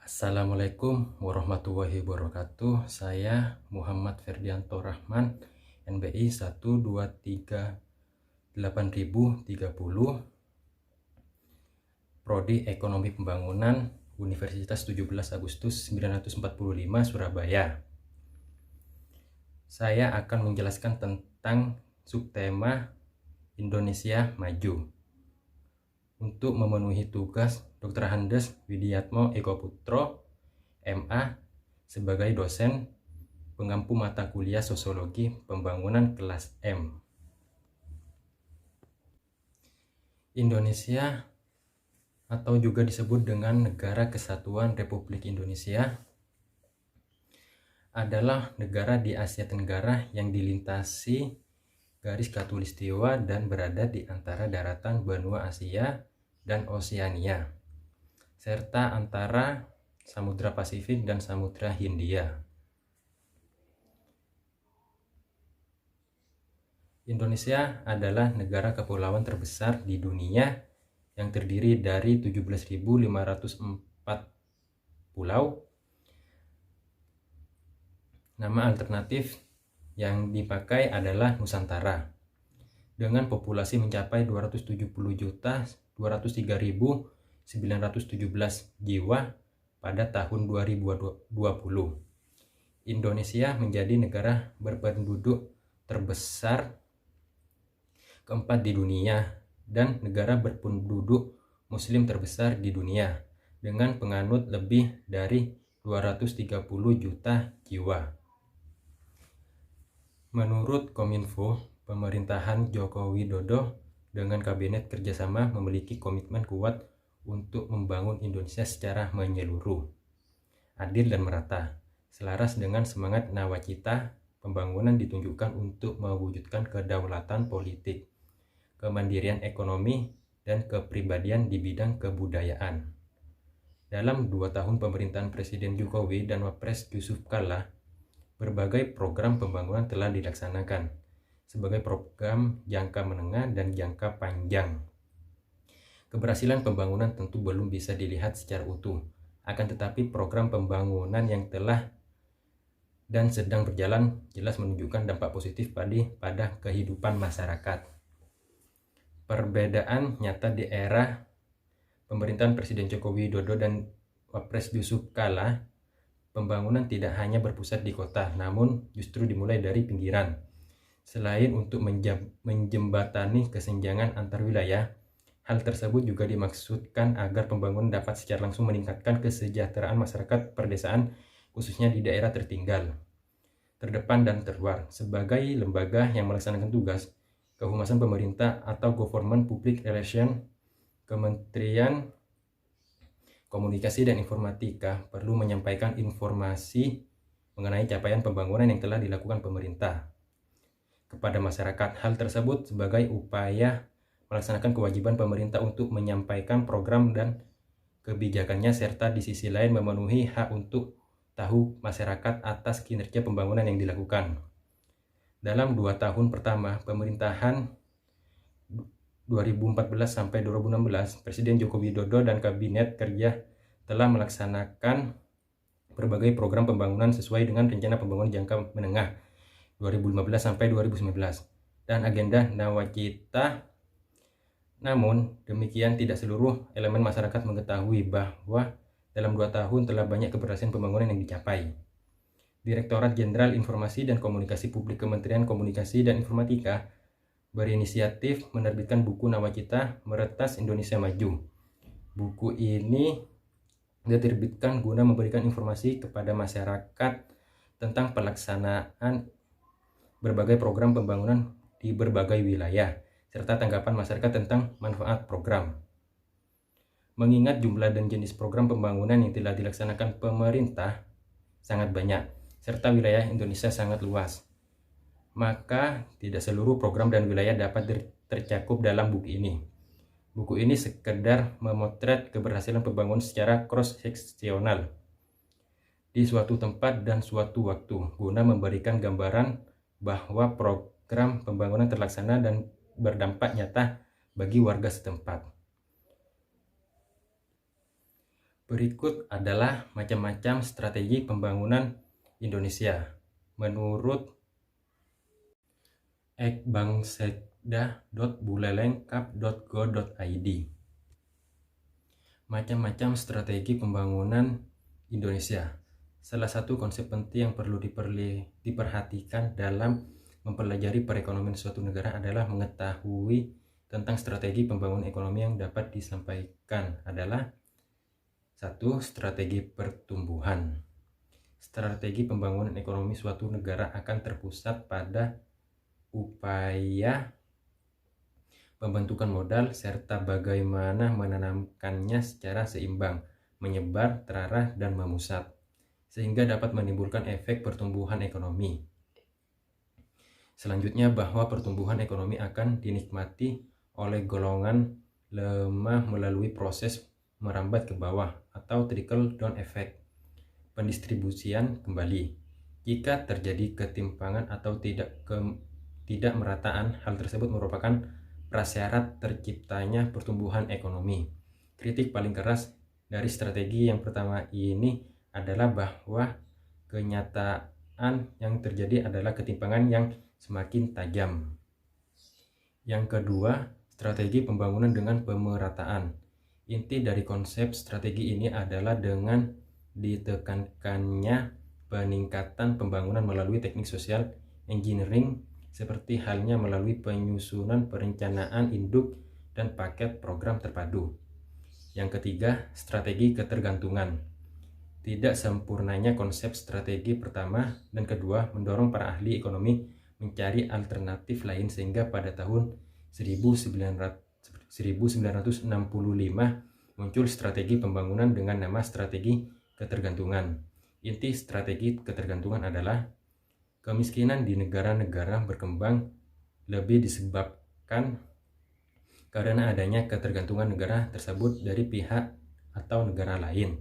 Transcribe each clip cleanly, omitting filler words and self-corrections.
Assalamualaikum warahmatullahi wabarakatuh. Saya Muhammad Ferdianto Rahman, NBI 1238030, Prodi Ekonomi Pembangunan, Universitas 17 Agustus 1945, Surabaya. Saya akan menjelaskan tentang subtema Indonesia Maju. Untuk memenuhi tugas, Dr. Handes Widiatmo Eko Putro, MA, sebagai dosen pengampu mata kuliah Sosiologi Pembangunan kelas M. Indonesia atau juga disebut dengan Negara Kesatuan Republik Indonesia adalah negara di Asia Tenggara yang dilintasi garis khatulistiwa dan berada di antara daratan benua Asia dan Oseania, serta antara Samudra Pasifik dan Samudra Hindia. Indonesia adalah negara kepulauan terbesar di dunia yang terdiri dari 17.504 pulau. Nama alternatif yang dipakai adalah Nusantara, dengan populasi mencapai 270.203.917 jiwa pada tahun 2020. Indonesia menjadi negara berpenduduk terbesar keempat di dunia dan negara berpenduduk muslim terbesar di dunia dengan penganut lebih dari 230 juta jiwa. Menurut Kominfo, pemerintahan Joko Widodo dengan Kabinet Kerjasama memiliki komitmen kuat untuk membangun Indonesia secara menyeluruh, adil dan merata, selaras dengan semangat nawacita pembangunan ditunjukkan untuk mewujudkan kedaulatan politik, kemandirian ekonomi, dan kepribadian di bidang kebudayaan. Dalam 2 tahun pemerintahan Presiden Jokowi dan Wapres Yusuf Kala, berbagai program pembangunan telah dilaksanakan sebagai program jangka menengah dan jangka panjang. Keberhasilan pembangunan tentu belum bisa dilihat secara utuh, akan tetapi program pembangunan yang telah dan sedang berjalan jelas menunjukkan dampak positif pada kehidupan masyarakat. Perbedaan nyata di era pemerintahan Presiden Joko Widodo dan Wapres Yusuf Kala, pembangunan tidak hanya berpusat di kota, namun justru dimulai dari pinggiran. Selain untuk menjembatani kesenjangan antar wilayah, hal tersebut juga dimaksudkan agar pembangunan dapat secara langsung meningkatkan kesejahteraan masyarakat perdesaan, khususnya di daerah tertinggal, terdepan dan terluar. Sebagai lembaga yang melaksanakan tugas kehumasan pemerintah atau Government Public Relation, Kementerian Komunikasi dan Informatika perlu menyampaikan informasi mengenai capaian pembangunan yang telah dilakukan pemerintah kepada masyarakat. Hal tersebut sebagai upaya melaksanakan kewajiban pemerintah untuk menyampaikan program dan kebijakannya, serta di sisi lain memenuhi hak untuk tahu masyarakat atas kinerja pembangunan yang dilakukan. Dalam 2 tahun pertama pemerintahan 2014 sampai 2016, Presiden Joko Widodo dan Kabinet Kerja telah melaksanakan berbagai program pembangunan sesuai dengan rencana pembangunan jangka menengah 2015 sampai 2019 dan agenda nawacita. Namun demikian, tidak seluruh elemen masyarakat mengetahui bahwa dalam 2 tahun telah banyak keberhasilan pembangunan yang dicapai. Direktorat Jenderal Informasi dan Komunikasi Publik Kementerian Komunikasi dan Informatika berinisiatif menerbitkan buku nawacita Meretas Indonesia Maju. Buku ini diterbitkan guna memberikan informasi kepada masyarakat tentang pelaksanaan berbagai program pembangunan di berbagai wilayah, serta tanggapan masyarakat tentang manfaat program. Mengingat jumlah dan jenis program pembangunan yang telah dilaksanakan pemerintah sangat banyak, serta wilayah Indonesia sangat luas, maka tidak seluruh program dan wilayah dapat tercakup dalam buku ini. Buku ini sekedar memotret keberhasilan pembangunan secara cross-seksional di suatu tempat dan suatu waktu, guna memberikan gambaran bahwa program pembangunan terlaksana dan berdampak nyata bagi warga setempat. Berikut adalah macam-macam strategi pembangunan Indonesia menurut ekbangsekda.bulelengkap.go.id. Macam-macam strategi pembangunan Indonesia. Salah satu konsep penting yang perlu diperhatikan dalam mempelajari perekonomian suatu negara adalah mengetahui tentang strategi pembangunan ekonomi yang dapat disampaikan adalah 1. Strategi pertumbuhan. Strategi pembangunan ekonomi suatu negara akan terpusat pada upaya pembentukan modal serta bagaimana menanamkannya secara seimbang, menyebar, terarah, dan memusat, sehingga dapat menimbulkan efek pertumbuhan ekonomi. Selanjutnya, bahwa pertumbuhan ekonomi akan dinikmati oleh golongan lemah melalui proses merambat ke bawah atau trickle down effect, pendistribusian kembali. Jika terjadi ketimpangan atau tidak merataan, hal tersebut merupakan prasyarat terciptanya pertumbuhan ekonomi. Kritik paling keras dari strategi yang pertama ini adalah bahwa kenyataan yang terjadi adalah ketimpangan yang semakin tajam. Yang kedua, strategi pembangunan dengan pemerataan. Inti dari konsep strategi ini adalah dengan ditekankannya peningkatan pembangunan melalui teknik sosial engineering, seperti halnya melalui penyusunan perencanaan induk dan paket program terpadu. Yang ketiga, strategi ketergantungan. Tidak sempurnanya konsep strategi pertama dan kedua mendorong para ahli ekonomi mencari alternatif lain sehingga pada tahun 1965 muncul strategi pembangunan dengan nama strategi ketergantungan. Inti strategi ketergantungan adalah kemiskinan di negara-negara berkembang lebih disebabkan karena adanya ketergantungan negara tersebut dari pihak atau negara lain.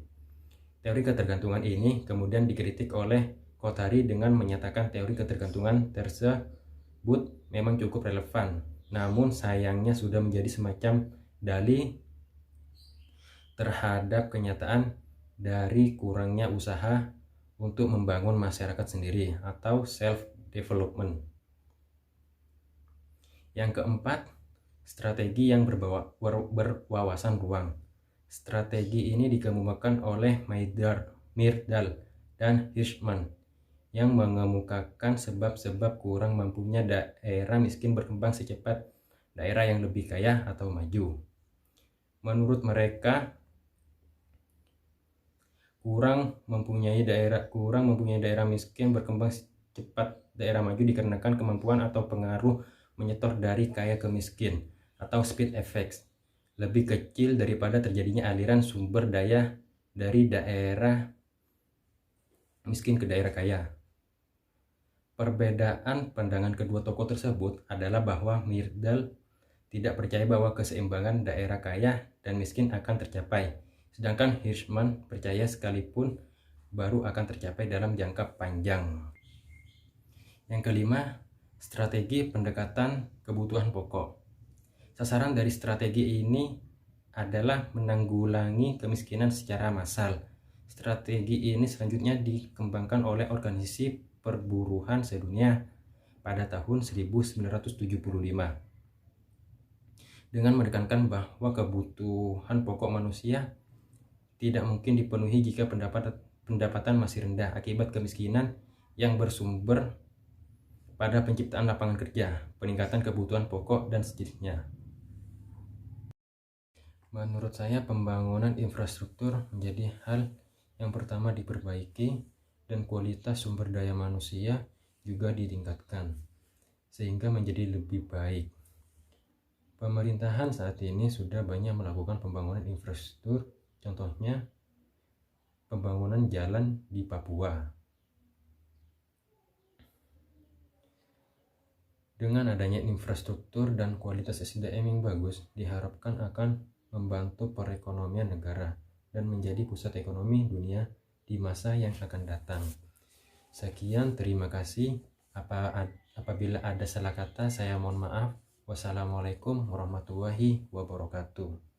Teori ketergantungan ini kemudian dikritik oleh Kothari dengan menyatakan teori ketergantungan tersebut memang cukup relevan, namun sayangnya sudah menjadi semacam dalih terhadap kenyataan dari kurangnya usaha untuk membangun masyarakat sendiri atau self-development. Yang keempat, strategi yang berwawasan ruang. Strategi ini dikemukakan oleh Myrdal dan Hirschman yang mengemukakan sebab-sebab kurang mampunya daerah miskin berkembang secepat daerah yang lebih kaya atau maju. Menurut mereka, kurang mempunyai daerah miskin berkembang cepat daerah maju dikarenakan kemampuan atau pengaruh menyetor dari kaya ke miskin atau speed effects lebih kecil daripada terjadinya aliran sumber daya dari daerah miskin ke daerah kaya. Perbedaan pandangan kedua tokoh tersebut adalah bahwa Myrdal tidak percaya bahwa keseimbangan daerah kaya dan miskin akan tercapai, sedangkan Hirschman percaya sekalipun baru akan tercapai dalam jangka panjang. Yang kelima, strategi pendekatan kebutuhan pokok. Sasaran dari strategi ini adalah menanggulangi kemiskinan secara massal. Strategi ini selanjutnya dikembangkan oleh Organisasi Perburuhan Sedunia pada tahun 1975 dengan menekankan bahwa kebutuhan pokok manusia tidak mungkin dipenuhi jika pendapatan masih rendah akibat kemiskinan yang bersumber pada penciptaan lapangan kerja, peningkatan kebutuhan pokok, dan sejenisnya. Menurut saya, pembangunan infrastruktur menjadi hal yang pertama diperbaiki dan kualitas sumber daya manusia juga ditingkatkan sehingga menjadi lebih baik. Pemerintahan saat ini sudah banyak melakukan pembangunan infrastruktur, contohnya pembangunan jalan di Papua. Dengan adanya infrastruktur dan kualitas SDM yang bagus, diharapkan akan membantu perekonomian negara dan menjadi pusat ekonomi dunia di masa yang akan datang. Sekian, terima kasih. Apabila ada salah kata, saya mohon maaf. Wassalamualaikum warahmatullahi wabarakatuh.